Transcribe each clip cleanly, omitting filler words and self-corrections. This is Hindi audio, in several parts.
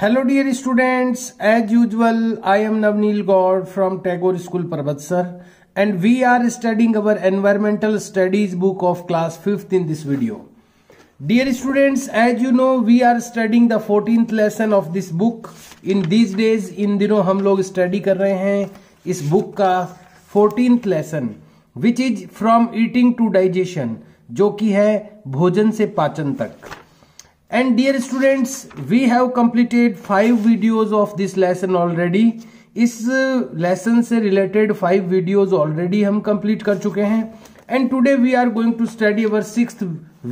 Hello dear students, as usual I am Navneel Gaur from Tagore School Parvatsar and we are studying our environmental studies book of class 5th in this video. Dear students, as you know we are studying the 14th lesson of this book. In these days, इन दिनों हम लोग स्टडी कर रहे हैं इस बुक का 14th lesson which is from eating to digestion, जो कि है भोजन से पाचन तक. And dear students, we have completed 5 videos of this lesson already. इस lesson से related 5 videos already हम complete कर चुके हैं. And today we are going to study our 6th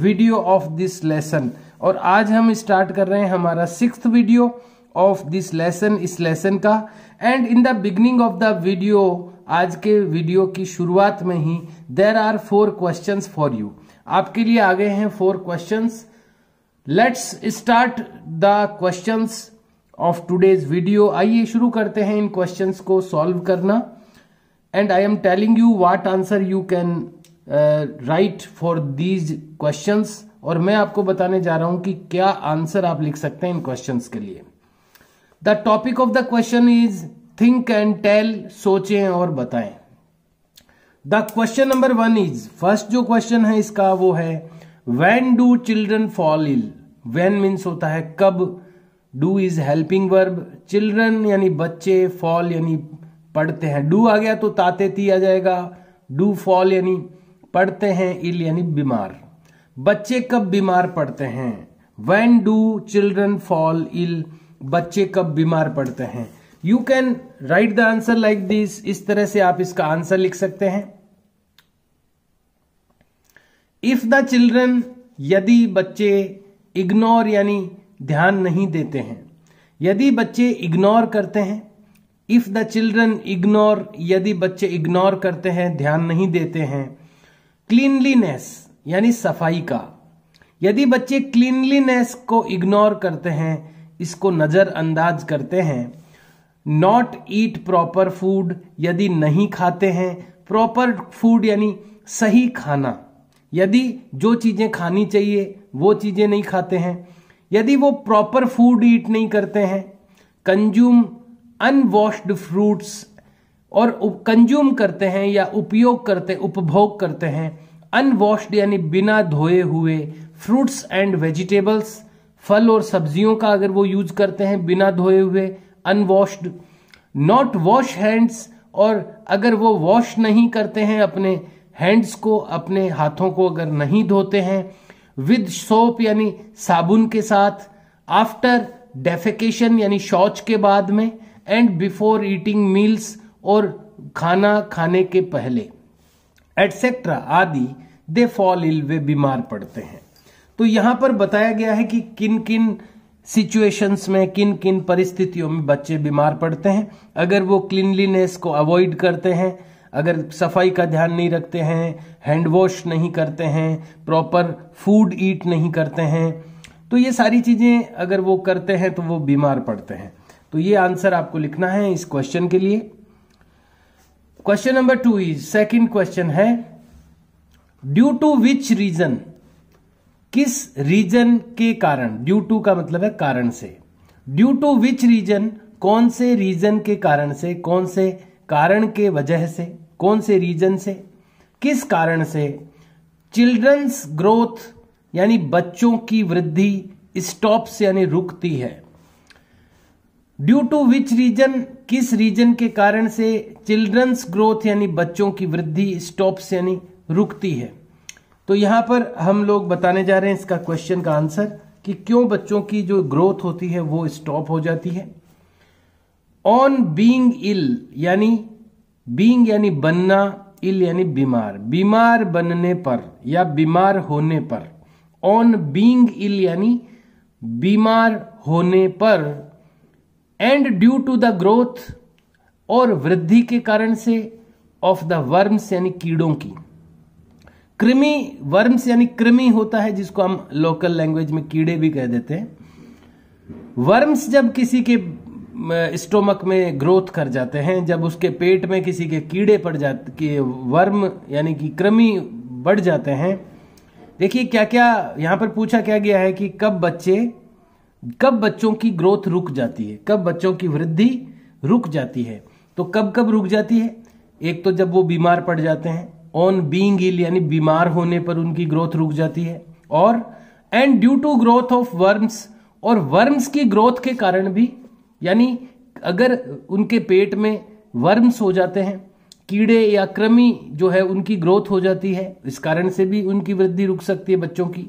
video of this lesson. और आज हम start कर रहे हैं हमारा 6th video of this lesson, इस lesson का. And in the beginning of the video, आज के वीडियो की शुरुआत में ही there are 4 questions for you. आपके लिए आ गए हैं 4 questions. Let's start the questions of today's video. आइए शुरू करते हैं इन questions को solve करना. And I am telling you what answer you can write for these questions. और मैं आपको बताने जा रहा हूं कि क्या आंसर आप लिख सकते हैं इन questions के लिए. The topic of the question is think and tell. सोचें और बताएं. The question number 1 is, first जो question है इसका वो है When do children fall ill? When means होता है कब. Do is helping verb. Children यानी बच्चे, fall यानी पढ़ते हैं. Do आ गया तो ताते ती आ जाएगा. Do fall यानी पढ़ते हैं. ill यानी बीमार. बच्चे कब बीमार पड़ते हैं. When do children fall ill? बच्चे कब बीमार पड़ते हैं. You can write the answer like this. इस तरह से आप इसका आंसर लिख सकते हैं. If the children, यदि बच्चे इग्नोर यानी ध्यान नहीं देते हैं. यदि बच्चे इग्नोर करते हैं. इफ द चिल्ड्रन इग्नोर, यदि बच्चे इग्नोर करते हैं, ध्यान नहीं देते हैं. क्लीनलीनेस यानी सफाई का. यदि बच्चे क्लीनलीनेस को इग्नोर करते हैं, इसको नजरअंदाज करते हैं. नॉट ईट प्रॉपर फूड, यदि नहीं खाते हैं. प्रॉपर फूड यानी सही खाना. यदि जो चीजें खानी चाहिए वो चीजें नहीं खाते हैं. यदि वो प्रॉपर फूड ईट नहीं करते हैं. कंज्यूम अनवॉश्ड फ्रूट्स, और कंज्यूम करते हैं या उपयोग करते, उपभोग करते हैं. अनवॉश्ड यानी बिना धोए हुए. फ्रूट्स एंड वेजिटेबल्स, फल और सब्जियों का अगर वो यूज करते हैं बिना धोए हुए, अनवॉश्ड. नॉट वॉश हैंड्स, और अगर वो वॉश नहीं करते हैं अपने हैंड्स को, अपने हाथों को अगर नहीं धोते हैं. विद सोप यानी साबुन के साथ. आफ्टर डेफेकेशन यानी शौच के बाद में. एंड बिफोर ईटिंग मील्स, और खाना खाने के पहले, एटसेट्रा आदि. दे फॉल इल, वे बीमार पड़ते हैं. तो यहां पर बताया गया है कि किन किन सिचुएशंस में, किन किन परिस्थितियों में बच्चे बीमार पड़ते हैं. अगर वो क्लीनलीनेस को अवॉइड करते हैं, अगर सफाई का ध्यान नहीं रखते हैं, हैंड वॉश नहीं करते हैं, प्रॉपर फूड ईट नहीं करते हैं, तो ये सारी चीजें अगर वो करते हैं तो वो बीमार पड़ते हैं. तो ये आंसर आपको लिखना है इस क्वेश्चन के लिए. Question number 2 is, second question है ड्यू टू विच रीजन, किस रीजन के कारण. ड्यू टू का मतलब है कारण से. ड्यू टू विच रीजन, कौन से रीजन के कारण से, कौन से कारण के वजह से, कौन से रीजन से, किस कारण से. चिल्ड्रंस ग्रोथ यानी बच्चों की वृद्धि, स्टॉप्स यानी रुकती है. ड्यू टू विच रीजन, किस रीजन के कारण से. चिल्ड्रंस ग्रोथ यानी बच्चों की वृद्धि, स्टॉप्स यानी रुकती है. तो यहां पर हम लोग बताने जा रहे हैं इसका क्वेश्चन का आंसर कि क्यों बच्चों की जो ग्रोथ होती है वो स्टॉप हो जाती है. ऑन बीइंग इल यानी बीइंग यानी बनना, इल यानी बीमार. बीमार बनने पर या बीमार होने पर. ऑन बीइंग इल यानी बीमार होने पर. And due to the growth, और वृद्धि के कारण से. ऑफ द वर्म्स यानी कीड़ों की. कृमि, वर्म्स यानी कृमि होता है जिसको हम लोकल लैंग्वेज में कीड़े भी कह देते हैं. वर्म्स जब किसी के स्टोमक में ग्रोथ कर जाते हैं, जब उसके पेट में किसी के कीड़े पड़ जाते, कि वर्म यानी कि कृमि बढ़ जाते हैं. देखिए क्या क्या यहां पर पूछा क्या गया है कि कब बच्चे कब बच्चों की ग्रोथ रुक जाती है, कब बच्चों की वृद्धि रुक जाती है। तो कब कब रुक जाती है? एक तो जब वो बीमार पड़ जाते हैं, ऑन बीइंग इल यानी बीमार होने पर उनकी ग्रोथ रुक जाती है, और and due to growth of worms, और वर्म्स की ग्रोथ के कारण भी, यानी अगर उनके पेट में वर्म्स हो जाते हैं, कीड़े या कृमि जो है उनकी ग्रोथ हो जाती है, इस कारण से भी उनकी वृद्धि रुक सकती है बच्चों की।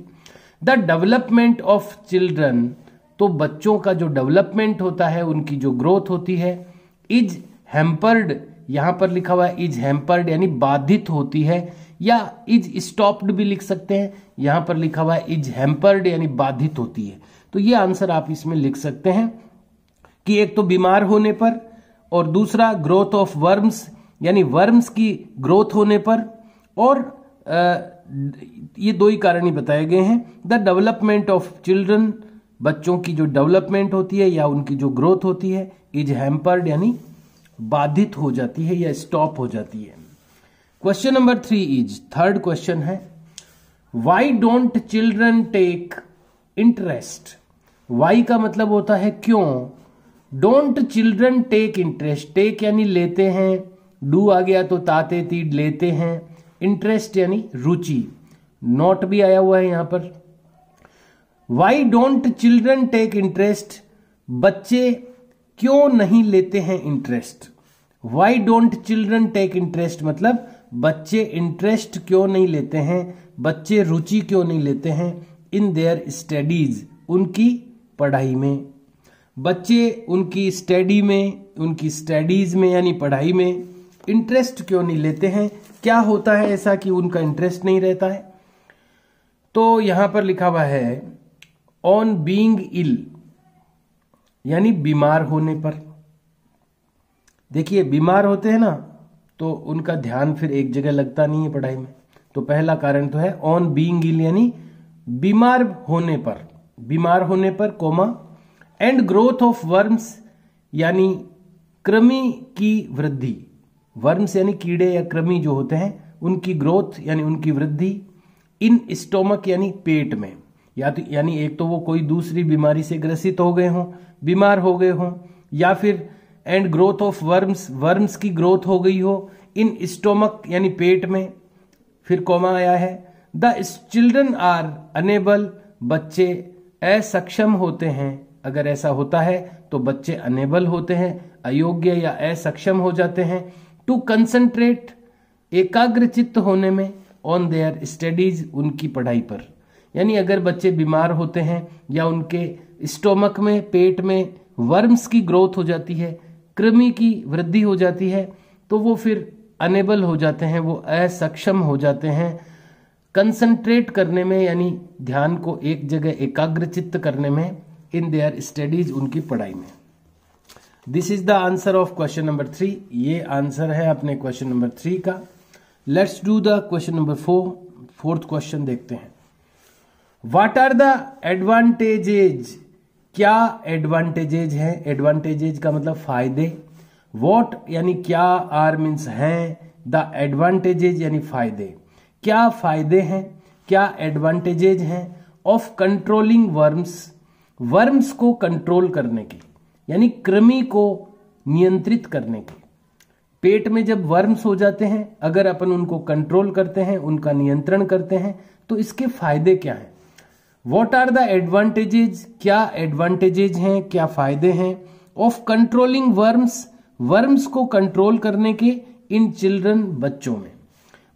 द डेवलपमेंट ऑफ चिल्ड्रन, तो बच्चों का जो डेवलपमेंट होता है, उनकी जो ग्रोथ होती है, इज हैम्पर्ड, यहां पर लिखा हुआ है इज हैम्पर्ड यानी बाधित होती है, या इज स्टॉप्ड भी लिख सकते हैं, यहां पर लिखा हुआ है इज हैम्पर्ड यानी बाधित होती है। तो ये आंसर आप इसमें लिख सकते हैं कि एक तो बीमार होने पर, और दूसरा ग्रोथ ऑफ वर्म्स यानी वर्म्स की ग्रोथ होने पर, और ये दो ही कारण ही बताए गए हैं। द डेवलपमेंट ऑफ चिल्ड्रन, बच्चों की जो डेवलपमेंट होती है या उनकी जो ग्रोथ होती है, इज हैम्पर्ड यानी बाधित हो जाती है या स्टॉप हो जाती है। Question number 3 is, third question है, why don't children take interest. Why का मतलब होता है क्यों, don't children take interest, take यानी लेते हैं, डू आ गया तो ताते तीड लेते हैं, इंटरेस्ट यानी रुचि, नॉट भी आया हुआ है यहां पर। Why don't children take interest, बच्चे क्यों नहीं लेते हैं interest. Why don't children take interest मतलब बच्चे इंटरेस्ट क्यों नहीं लेते हैं, बच्चे रुचि क्यों नहीं लेते हैं, इन देयर स्टडीज, उनकी पढ़ाई में। बच्चे उनकी स्टडी में, उनकी स्टडीज में यानी पढ़ाई में इंटरेस्ट क्यों नहीं लेते हैं, क्या होता है ऐसा कि उनका इंटरेस्ट नहीं रहता है। तो यहां पर लिखा हुआ है ऑन बीइंग इल यानी बीमार होने पर। देखिए बीमार होते हैं ना तो उनका ध्यान फिर एक जगह लगता नहीं है पढ़ाई में, तो पहला कारण तो है ऑन बीइंग इल यानी बीमार होने पर, बीमार होने पर comma, and growth of worms यानी कृमि की वृद्धि, वर्म्स यानी कीड़े या कृमि जो होते हैं उनकी ग्रोथ यानी उनकी वृद्धि, इन स्टोमक यानी पेट में, या तो यानी एक तो वो कोई दूसरी बीमारी से ग्रसित हो गए हों, बीमार हो गए हों, या फिर and growth of worms, worms की ग्रोथ हो गई हो इन स्टोमक यानी पेट में, फिर कोमा आया है। द चिल्ड्रन आर अनेबल, बच्चे असक्षम होते हैं, अगर ऐसा होता है तो बच्चे अनेबल होते हैं, अयोग्य या असक्षम हो जाते हैं, टू कंसंट्रेट एकाग्रचित्त होने में, ऑन देयर स्टडीज उनकी पढ़ाई पर। यानी अगर बच्चे बीमार होते हैं या उनके स्टोमक में, पेट में वर्म्स की ग्रोथ हो जाती है, कृमि की वृद्धि हो जाती है, तो वो फिर अनेबल हो जाते हैं, वो असक्षम हो जाते हैं कंसंट्रेट करने में यानी ध्यान को एक जगह एकाग्रचित्त करने में, इन देयर स्टडीज उनकी पढ़ाई में। This is the answer of question number 3, ये आंसर है अपने क्वेश्चन नंबर 3 का। Let's do the question number 4, fourth question देखते हैं। व्हाट आर द एडवांटेजेज, क्या एडवांटेजेज है, एडवांटेजेज का मतलब फायदे, व्हाट यानी क्या, आर मीन्स हैं, द एडवांटेजेज यानी फायदे, क्या फायदे हैं, क्या एडवांटेजेज हैं, ऑफ कंट्रोलिंग वर्म्स, वर्म्स को कंट्रोल करने की यानी कृमि को नियंत्रित करने की। पेट में जब वर्म्स हो जाते हैं, अगर अपन उनको कंट्रोल करते हैं, उनका नियंत्रण करते हैं, तो इसके फायदे क्या हैं। व्हाट आर द एडवांटेजेज, क्या एडवांटेजेज हैं, क्या फायदे हैं, ऑफ कंट्रोलिंग वर्म्स, वर्म्स को कंट्रोल करने के, इन चिल्ड्रन बच्चों में।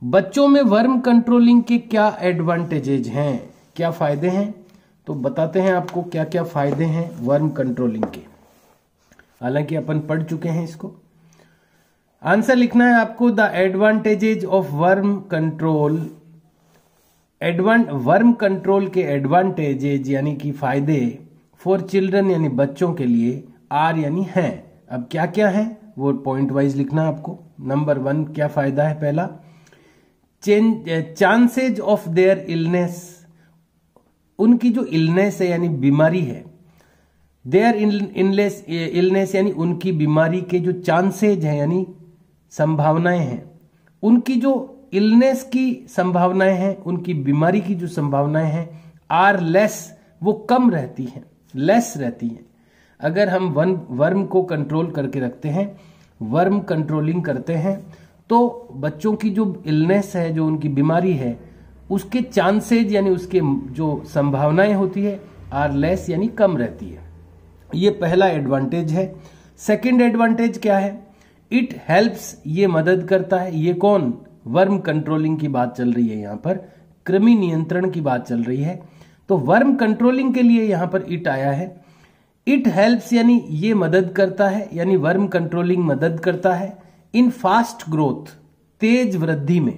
बच्चों में वर्म कंट्रोलिंग के क्या एडवांटेजेज हैं, क्या फायदे हैं, तो बताते हैं आपको क्या क्या फायदे हैं वर्म कंट्रोलिंग के। हालांकि अपन पढ़ चुके हैं इसको। आंसर लिखना है आपको, the advantages of worm control, worm control के एडवांटेजेज यानी कि फायदे, फॉर चिल्ड्रन यानी बच्चों के लिए, आर यानी हैं। अब क्या क्या है वो पॉइंट वाइज लिखना आपको। नंबर 1 क्या फायदा है, पहला चांसेज ऑफ देयर इलनेस, उनकी जो इलनेस है यानी बीमारी है, देयर इलनेस यानी उनकी बीमारी के जो चांसेज हैं यानी संभावनाएं हैं, उनकी जो इलनेस की संभावनाएं हैं, उनकी बीमारी की जो संभावनाएं हैं, आर लेस वो कम रहती हैं, लेस रहती हैं। अगर हम वर्म को कंट्रोल करके रखते हैं, वर्म कंट्रोलिंग करते हैं, तो बच्चों की जो इलनेस है, जो उनकी बीमारी है, उसके चांसेज यानी उसके जो संभावनाएं होती है आर लेस यानी कम रहती है। ये पहला एडवांटेज है। सेकंड एडवांटेज क्या है? इट हेल्प्स, ये मदद करता है। ये कौन? वर्म कंट्रोलिंग की बात चल रही है, यहां पर कृमि नियंत्रण की बात चल रही है। तो वर्म कंट्रोलिंग के लिए यहां पर इट आया है। इट हेल्प्स यानी ये मदद करता है, यानी वर्म कंट्रोलिंग मदद करता है इन फास्ट ग्रोथ, तेज वृद्धि में।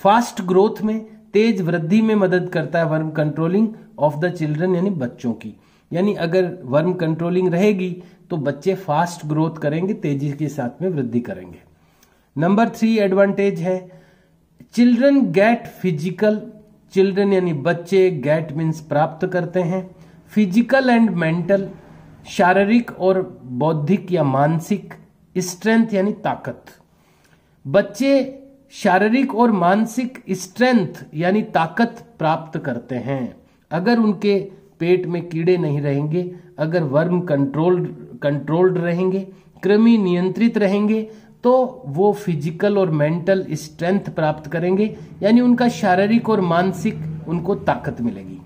फास्ट ग्रोथ में, तेज वृद्धि में मदद करता है worm controlling of the children, यानी बच्चों की। यानी अगर वर्म कंट्रोलिंग रहेगी तो बच्चे फास्ट ग्रोथ करेंगे, तेजी के साथ में वृद्धि करेंगे। नंबर 3 एडवांटेज है चिल्ड्रन गेट फिजिकल, चिल्ड्रन यानी बच्चे, गेट मीन्स प्राप्त करते हैं, फिजिकल एंड मेंटल, शारीरिक और बौद्धिक या मानसिक, स्ट्रेंथ यानी ताकत। बच्चे शारीरिक और मानसिक स्ट्रेंथ यानी ताकत प्राप्त करते हैं अगर उनके पेट में कीड़े नहीं रहेंगे, अगर वर्म कंट्रोल्ड रहेंगे, कृमि नियंत्रित रहेंगे, तो वो फिजिकल और मेंटल स्ट्रेंथ प्राप्त करेंगे, यानी उनका शारीरिक और मानसिक उनको ताकत मिलेगी।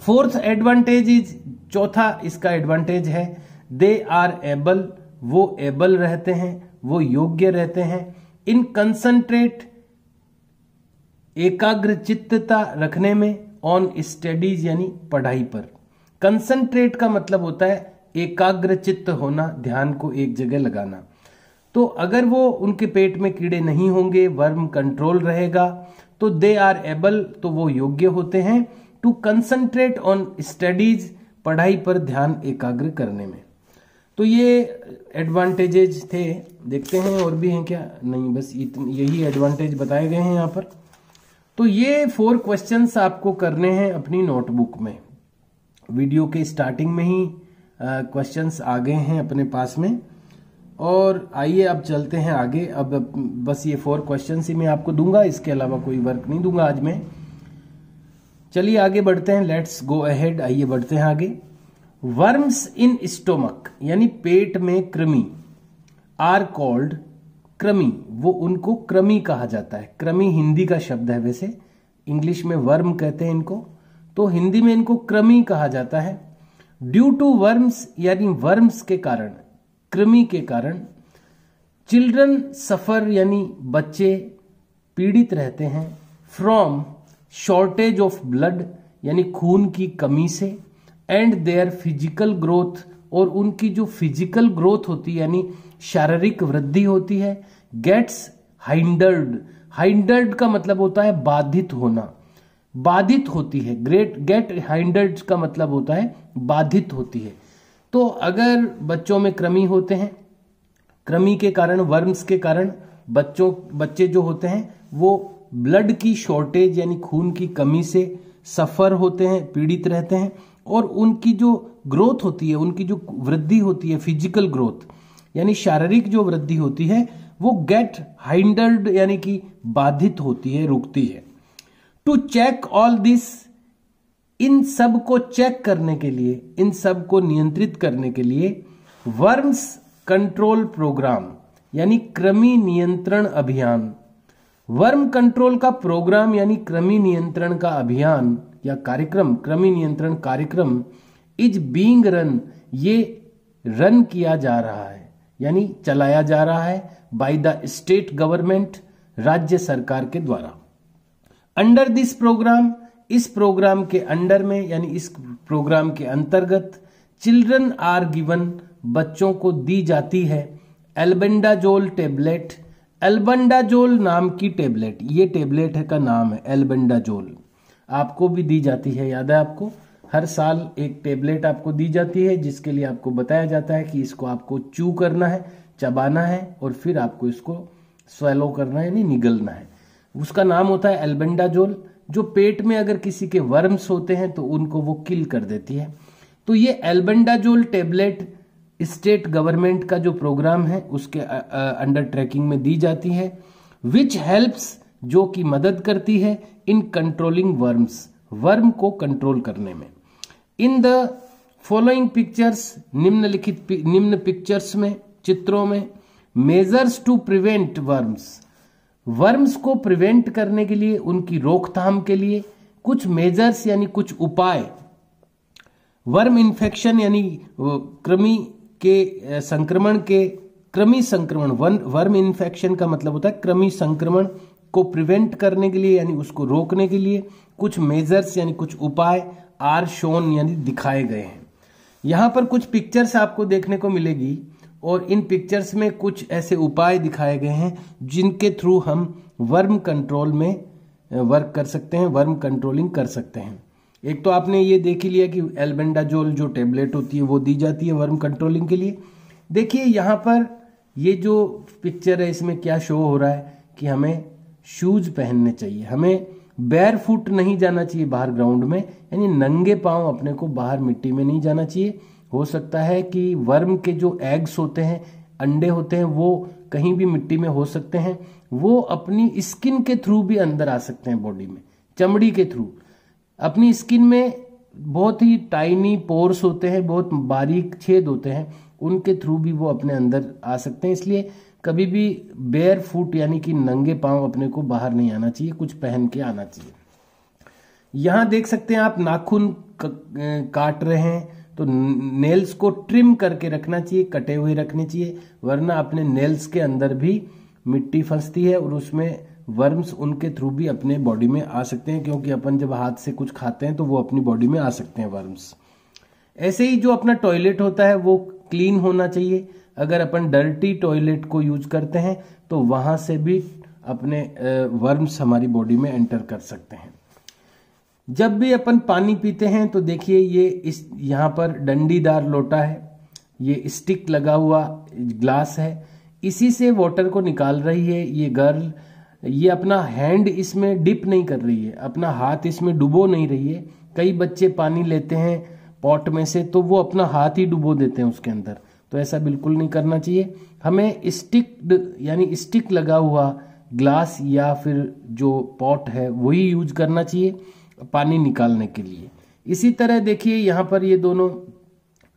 फोर्थ एडवांटेज इज, चौथा इसका एडवांटेज है दे आर एबल, वो एबल रहते हैं, वो योग्य रहते हैं इन कंसंट्रेट, एकाग्रचित्तता रखने में, ऑन स्टडीज यानी पढ़ाई पर। कंसंट्रेट का मतलब होता है एकाग्रचित्त होना, ध्यान को एक जगह लगाना। तो अगर वो उनके पेट में कीड़े नहीं होंगे, वर्म कंट्रोल रहेगा, तो दे आर एबल, तो वो योग्य होते हैं टू कंसंट्रेट ऑन स्टडीज, पढ़ाई पर ध्यान एकाग्र करने में। तो ये एडवांटेजेस थे। देखते हैं और भी हैं क्या? नहीं, बस यही एडवांटेज बताए गए हैं यहाँ पर। तो ये 4 क्वेश्चंस आपको करने हैं अपनी नोटबुक में। वीडियो के स्टार्टिंग में ही क्वेश्चंस आ गए हैं अपने पास में, और आइए अब चलते हैं आगे। अब बस ये 4 क्वेश्चंस ही मैं आपको दूंगा, इसके अलावा कोई वर्क नहीं दूंगा आज मैं। चलिए आगे बढ़ते हैं, लेट्स गो अहेड। आइए बढ़ते हैं आगे। वर्म्स इन स्टोमक यानी पेट में कृमि, आर कॉल्ड कृमि, वो उनको कृमि कहा जाता है। कृमि हिंदी का शब्द है, वैसे इंग्लिश में वर्म कहते हैं इनको, तो हिंदी में इनको कृमि कहा जाता है। ड्यू टू वर्म्स यानी वर्म्स के कारण, कृमि के कारण, चिल्ड्रन सफर यानी बच्चे पीड़ित रहते हैं, फ्रॉम शॉर्टेज ऑफ ब्लड यानी खून की कमी से, एंड देयर फिजिकल ग्रोथ, और उनकी जो फिजिकल ग्रोथ होती है यानी शारीरिक वृद्धि होती है, गेट्स हाइंडर्ड। हाइंडर्ड का मतलब होता है बाधित होना, बाधित होती है। गेट हाइंडर्ड का मतलब होता है बाधित होती है। तो अगर बच्चों में कृमि होते हैं, कृमि के कारण, वर्म्स के कारण बच्चे जो होते हैं वो ब्लड की शॉर्टेज यानी खून की कमी से सफर होते हैं, पीड़ित रहते हैं, और उनकी जो ग्रोथ होती है, उनकी जो वृद्धि होती है, फिजिकल ग्रोथ यानी शारीरिक जो वृद्धि होती है, वो गेट हाइंडर्ड यानी कि बाधित होती है, रुकती है। टू चेक ऑल दिस, इन सब को चेक करने के लिए, इन सब को नियंत्रित करने के लिए, वर्म्स कंट्रोल प्रोग्राम यानी कृमि नियंत्रण अभियान, वर्म कंट्रोल का प्रोग्राम यानी कृमि नियंत्रण का अभियान या कार्यक्रम, कृमि नियंत्रण कार्यक्रम इज बीइंग रन, ये रन किया जा रहा है यानी चलाया जा रहा है बाय द स्टेट गवर्नमेंट, राज्य सरकार के द्वारा। अंडर दिस प्रोग्राम, इस प्रोग्राम के अंडर में यानी इस प्रोग्राम के अंतर्गत, चिल्ड्रन आर गिवन, बच्चों को दी जाती है एल्बेंडाजोल टेबलेट, एल्बेंडाजोल नाम की टेबलेट, ये टेबलेट का नाम है एल्बेंडाजोल। आपको भी दी जाती है, याद है आपको? हर साल एक टेबलेट आपको दी जाती है जिसके लिए आपको बताया जाता है कि इसको आपको च्यू करना है, चबाना है, और फिर आपको इसको स्वेलो करना है यानी निगलना है। उसका नाम होता है एल्बेंडाजोल, जो पेट में अगर किसी के वर्म्स होते हैं तो उनको वो किल कर देती है। तो ये एल्बेंडाजोल टेबलेट स्टेट गवर्नमेंट का जो प्रोग्राम है उसके अंडर ट्रैकिंग में दी जाती है, विच हेल्प्स, जो कि मदद करती है इन कंट्रोलिंग वर्म्स, वर्म को कंट्रोल करने में। इन द फॉलोइंग पिक्चर्स, निम्न पिक्चर्स में, चित्रों में, मेजर्स टू प्रिवेंट वर्म्स को प्रिवेंट करने के लिए, उनकी रोकथाम के लिए कुछ मेजर्स यानी कुछ उपाय, वर्म इन्फेक्शन यानी कृमि के संक्रमण के, कृमि संक्रमण, वर्म इन्फेक्शन का मतलब होता है कृमि संक्रमण को प्रिवेंट करने के लिए यानी उसको रोकने के लिए कुछ मेजर्स यानी कुछ उपाय आर शोन यानी दिखाए गए हैं। यहां पर कुछ पिक्चर्स आपको देखने को मिलेगी और इन पिक्चर्स में कुछ ऐसे उपाय दिखाए गए हैं जिनके थ्रू हम वर्म कंट्रोल में वर्क कर सकते हैं, वर्म कंट्रोलिंग कर सकते हैं। एक तो आपने ये देख ही लिया कि एल्बेंडाजोल जो टेबलेट होती है वो दी जाती है वर्म कंट्रोलिंग के लिए। देखिए यहाँ पर ये जो पिक्चर है इसमें क्या शो हो रहा है कि हमें शूज पहनने चाहिए, हमें बेयर फुट नहीं जाना चाहिए बाहर ग्राउंड में, यानी नंगे पांव अपने को बाहर मिट्टी में नहीं जाना चाहिए। हो सकता है कि वर्म के जो एग्स होते हैं, अंडे होते हैं, वो कहीं भी मिट्टी में हो सकते हैं, वो अपनी स्किन के थ्रू भी अंदर आ सकते हैं बॉडी में, चमड़ी के थ्रू। अपनी स्किन में बहुत ही टाइनी पोर्स होते हैं, बहुत बारीक छेद होते हैं, उनके थ्रू भी वो अपने अंदर आ सकते हैं। इसलिए कभी भी बेयर फुट यानी कि नंगे पांव अपने को बाहर नहीं आना चाहिए, कुछ पहन के आना चाहिए। यहां देख सकते हैं आप नाखून काट रहे हैं तो नेल्स को ट्रिम करके रखना चाहिए, कटे हुए रखने चाहिए, वरना अपने नेल्स के अंदर भी मिट्टी फंसती है और उसमें वर्म्स उनके थ्रू भी अपने बॉडी में आ सकते हैं, क्योंकि अपन जब हाथ से कुछ खाते हैं तो वो अपनी बॉडी में आ सकते हैं वर्म्स। ऐसे ही जो अपना टॉयलेट होता है वो क्लीन होना चाहिए। अगर अपन डर्टी टॉयलेट को यूज करते हैं तो वहां से भी अपने वर्म्स हमारी बॉडी में एंटर कर सकते हैं। जब भी अपन पानी पीते हैं तो देखिए ये यहाँ पर डंडीदार लोटा है, ये स्टिक लगा हुआ ग्लास है, इसी से वाटर को निकाल रही है ये गर्ल। ये अपना हैंड इसमें डिप नहीं कर रही है, अपना हाथ इसमें डुबो नहीं रही है। कई बच्चे पानी लेते हैं पॉट में से तो वो अपना हाथ ही डुबो देते हैं उसके अंदर, तो ऐसा बिल्कुल नहीं करना चाहिए। हमें स्टिक यानी स्टिक लगा हुआ ग्लास या फिर जो पॉट है वही यूज करना चाहिए पानी निकालने के लिए। इसी तरह देखिए यहाँ पर ये दोनों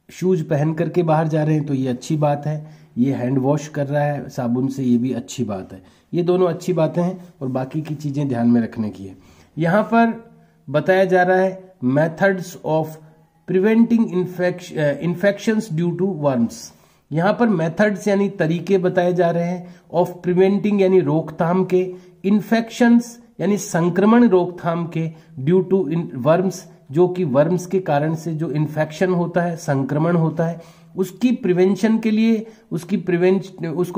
शूज पहन करके बाहर जा रहे हैं तो ये अच्छी बात है। ये हैंड वॉश कर रहा है साबुन से, ये भी अच्छी बात है। ये दोनों अच्छी बातें हैं और बाकी की चीजें ध्यान में रखने की है। यहाँ पर बताया जा रहा है methods of preventing infections due to worms. यहाँ पर मेथड्स यानी तरीके बताए जा रहे हैं, ऑफ प्रिवेंटिंग यानी रोकथाम के, इन्फेक्शंस यानी संक्रमण रोकथाम के, ड्यू टू वर्म्स जो कि वर्म्स के कारण से जो इन्फेक्शन होता है, संक्रमण होता है, उसकी प्रिवेंशन के लिए, उसको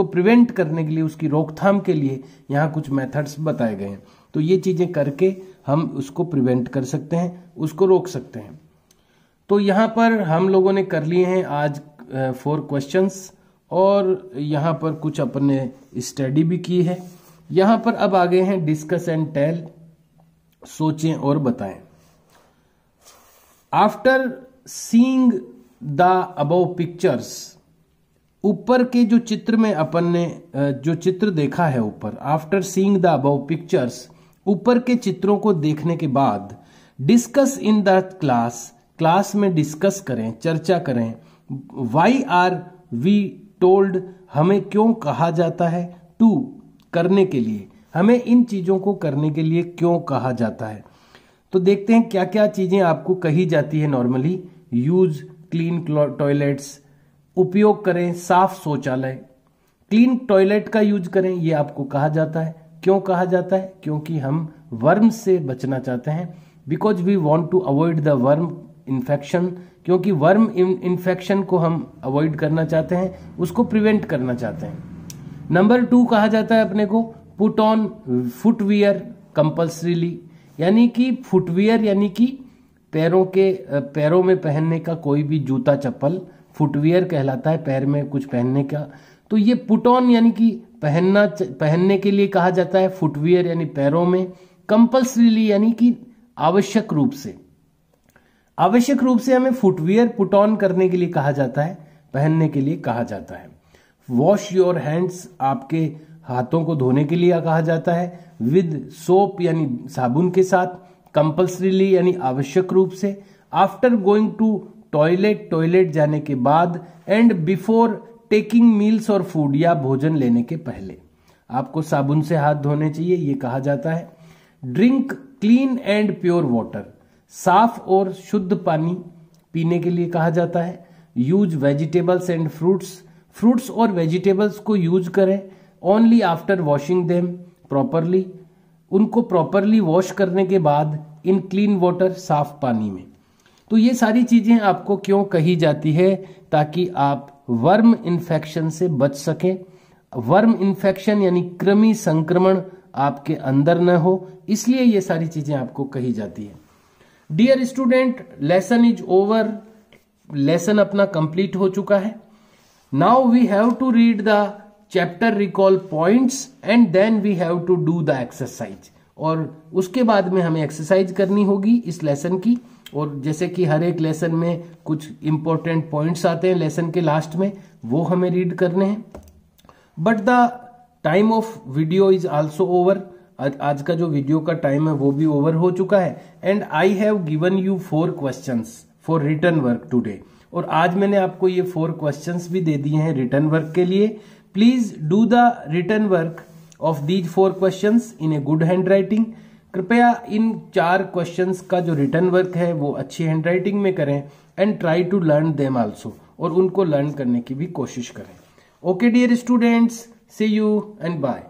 प्रिवेंट करने के लिए, उसकी रोकथाम के लिए यहाँ कुछ मेथड्स बताए गए हैं। तो ये चीजें करके हम उसको प्रिवेंट कर सकते हैं, उसको रोक सकते हैं। तो यहाँ पर हम लोगों ने कर लिए हैं आज 4 क्वेश्चंस और यहाँ पर कुछ अपन ने स्टडी भी की है। यहाँ पर अब आ गए हैं डिस्कस एंड टेल, सोचें और बताएं। After seeing the above pictures, ऊपर के जो चित्र में अपन ने जो चित्र देखा है ऊपर, after seeing the above pictures, ऊपर के चित्रों को देखने के बाद, डिस्कस इन द क्लास में डिस्कस करें, चर्चा करें। वाई आर वी टोल्ड, हमें क्यों कहा जाता है, टू करने के लिए, हमें इन चीजों को करने के लिए क्यों कहा जाता है। तो देखते हैं क्या क्या चीजें आपको कही जाती है नॉर्मली। यूज क्लीन टॉयलेट्स, उपयोग करें साफ शौचालय, क्लीन टॉयलेट का यूज करें, ये आपको कहा जाता है। क्यों कहा जाता है? क्योंकि हम वर्म से बचना चाहते हैं, because we want to avoid the worm infection, क्योंकि वर्म इन्फेक्शन को हम अवॉइड करना चाहते हैं, उसको प्रिवेंट करना चाहते हैं। नंबर 2 कहा जाता है अपने को पुट ऑन फुटवियर कंपल्सरीली, यानी कि फुटवियर यानी कि पैरों में पहनने का कोई भी जूता चप्पल फुटवियर कहलाता है, पैर में कुछ पहनने का। तो ये पुट ऑन यानी कि पहनने के लिए कहा जाता है, फुटवियर यानी पैरों में, कंपल्सरीली यानी कि आवश्यक रूप से हमें फुटवियर पुट ऑन करने के लिए कहा जाता है, पहनने के लिए कहा जाता है। वॉश योर हैंड्स, आपके हाथों को धोने के लिए कहा जाता है, विद सोप यानी साबुन के साथ, कंपल्सरीली यानी आवश्यक रूप से, आफ्टर गोइंग टू टॉयलेट जाने के बाद, एंड बिफोर टेकिंग मील्स और फूड, या भोजन लेने के पहले आपको साबुन से हाथ धोने चाहिए, ये कहा जाता है। Drink clean and pure water, साफ और शुद्ध पानी पीने के लिए कहा जाता है। यूज वेजिटेबल्स एंड फ्रूट्स और वेजिटेबल्स को यूज करें only after washing them properly, उनको प्रॉपरली वॉश करने के बाद इन क्लीन वाटर, साफ पानी में। तो ये सारी चीजें आपको क्यों कही जाती है? ताकि आप वर्म इन्फेक्शन से बच सकें। वर्म इन्फेक्शन यानी कृमि संक्रमण आपके अंदर न हो, इसलिए ये सारी चीजें आपको कही जाती है। Dear student, lesson is over, lesson अपना कंप्लीट हो चुका है। Now we have to read the chapter recall points and then we have to do the exercise, और उसके बाद में हमें एक्सरसाइज करनी होगी इस लेसन की। और जैसे कि हर एक लेसन में कुछ इंपॉर्टेंट पॉइंट्स आते हैं लेसन के लास्ट में, वो हमें रीड करने हैं। But the time of video is also over, आज का जो वीडियो का टाइम है वो भी ओवर हो चुका है। And I have given you 4 questions for written work today, और आज मैंने आपको ये 4 क्वेश्चंस भी दे दिए हैं रिटन वर्क के लिए। Please do the written work of these 4 questions in a good hand writing. कृपया इन 4 क्वेश्चंस का जो रिटन वर्क है वो अच्छी हैंड राइटिंग में करें, and try to learn them also, और उनको लर्न करने की भी कोशिश करें। Okay dear students, see you and bye.